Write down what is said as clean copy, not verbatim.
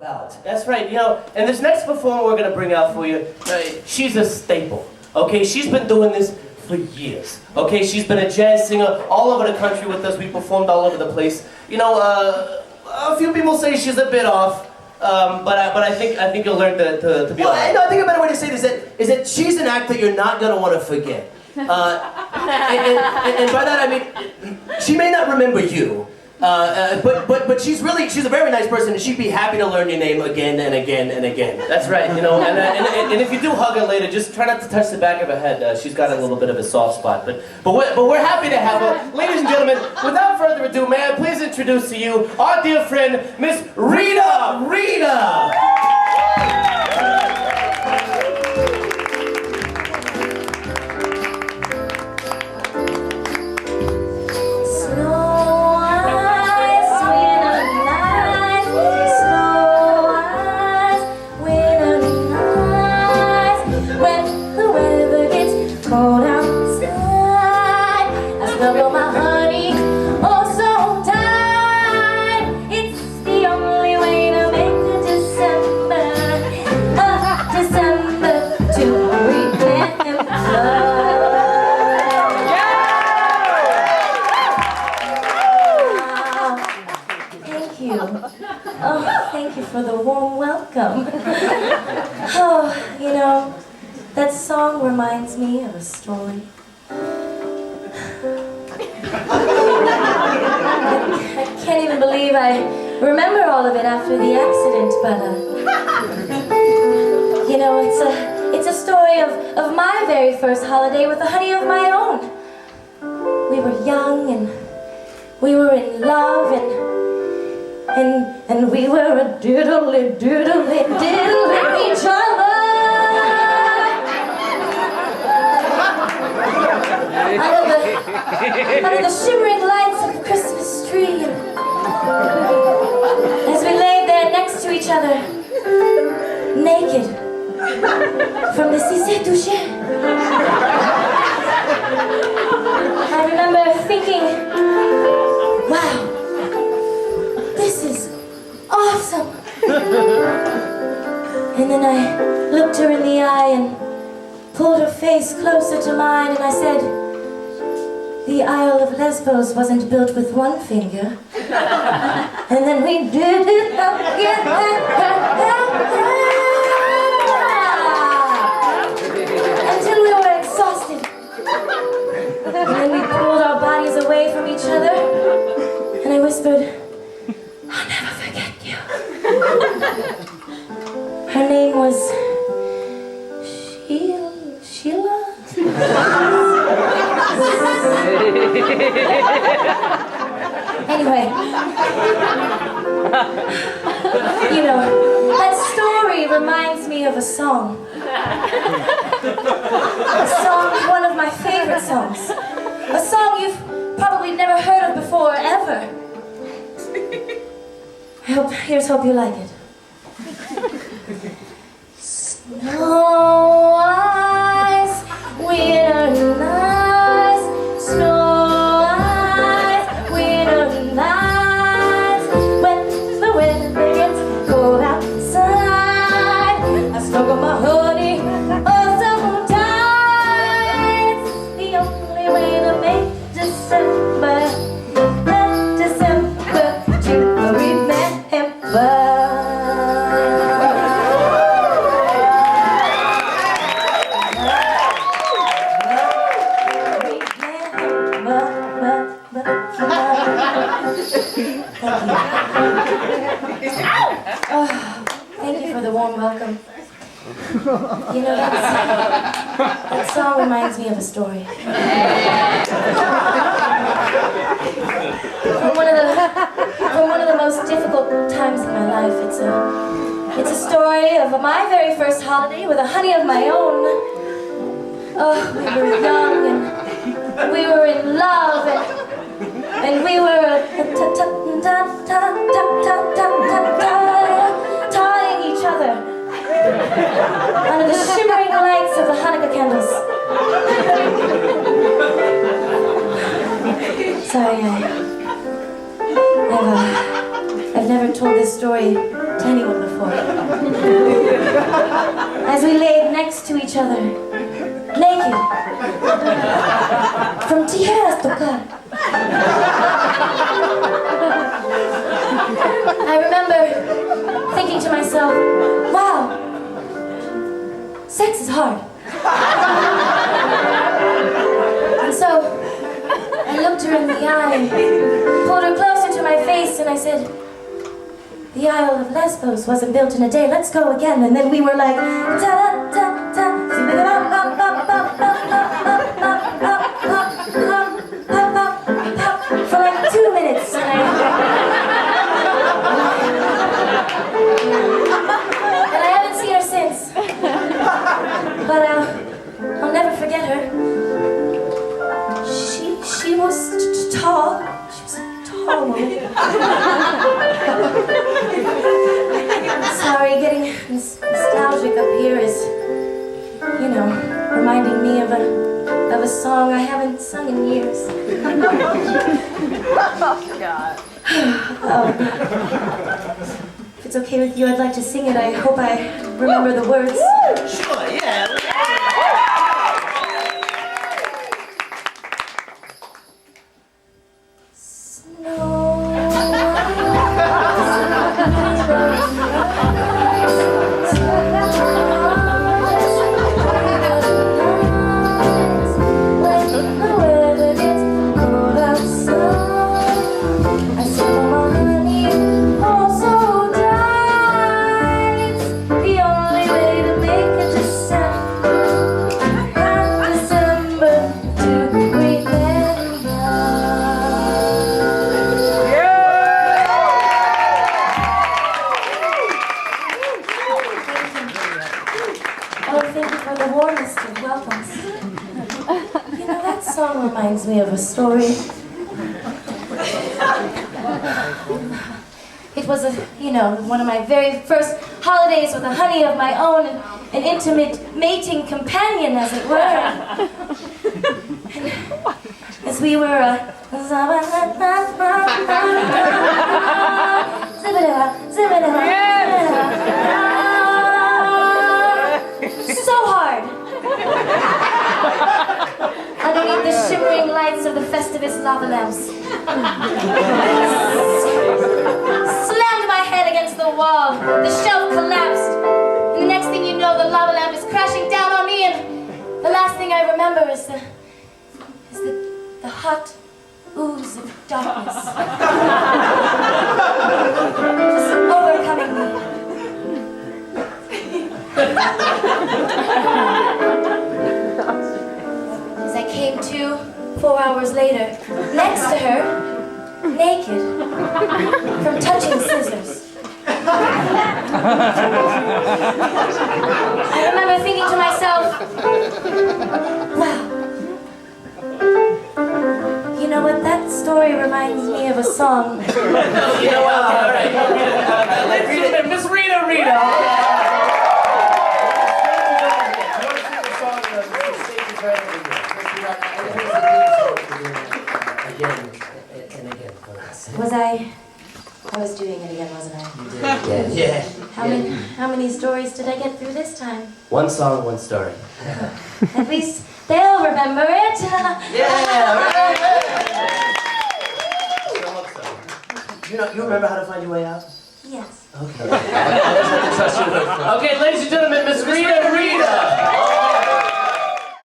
About. That's right, you know, and this next performer we're gonna bring out for you, she's a staple, okay? She's been doing this for years, okay? She's been a jazz singer all over the country with us. We performed all over the place. You know, a few people say she's a bit off, but I think you'll learn to be all right. No, I think a better way to say this is that she's an act that you're not gonna want to forget. And by that I mean, she may not remember you. But she's a very nice person, and she'd be happy to learn your name again and again and again. That's right, you know, and if you do hug her later, just try not to touch the back of her head. She's got a little bit of a soft spot, but we're happy to have her. Ladies and gentlemen, without further ado, may I please introduce to you our dear friend, Miss Rita! Rita! For the warm welcome. Oh, you know, that song reminds me of a story. I can't even believe I remember all of it after the accident, but you know, it's a story of my very first holiday with a honey of my own. We were young and we were in love and we were a diddly each other under the shimmering lights of the Christmas tree, and as we lay there next to each other, naked from the s'est touché. I remember thinking, wow, this is awesome. And then I looked her in the eye and pulled her face closer to mine, and I said, the Isle of Lesbos wasn't built with one finger. And then we did it again. Until we were exhausted. And then we pulled our bodies away from each other, and I whispered, I'll never forget you. Her name was Sheila? Anyway, you know, that story reminds me of a song. A song, one of my favorite songs. A song you've probably never heard of before, ever. Here's hope you like it. Snow eyes, winter nights, snow eyes, winter nights. When the weather gets cold outside, I snuggle my hoodie, oh sometimes. The only way to make December to remember. Thank you for the warm welcome. You know, that song reminds me of a story. From one of the most difficult times in my life. It's a story of my very first holiday with a honey of my own. Oh, we were young and we were in love and we were tying each other under the shimmering lights of the Hannukah candles. Sorry, I've never told this story to anyone before. as we laid next to each other, naked, from tijeras tocar. I remember thinking to myself, wow, sex is hard. And so I looked her in the eye and pulled her closer to my face and I said, the Isle of Lesbos wasn't built in a day, let's go again. And then we were like, ta-da-ta-ta, for like 2 minutes. And I haven't seen her since. But I'll never forget her. She was tall. She was a tall woman. Sorry, getting nostalgic up here is, you know, reminding me of a song I haven't sung in years. Oh, God. If it's okay with you, I'd like to sing it. I hope I remember the words. Sure, yeah. Reminds me of a story. It was one of my very first holidays with a honey of my own, an intimate mating companion, as it were. And as we were so hard. Underneath the shimmering lights of the Festivus lava lamps. Slammed my head against the wall. The shelf collapsed. And the next thing you know, the lava lamp is crashing down on me, and the last thing I remember is the hot ooze of darkness. Just overcoming me. As I came to 4 hours later, next to her, naked, from touching scissors. I remember thinking to myself, wow, you know what, that story reminds me of a song. You know what? All right. Ladies and gentlemen, Miss Rita. I was doing it again, wasn't I? You did. Yeah. How many stories did I get through this time? One song, one story. At least they'll remember it. Yeah, right. You remember how to find your way out? Yes. Okay. I just have to trust you. Okay, ladies and gentlemen,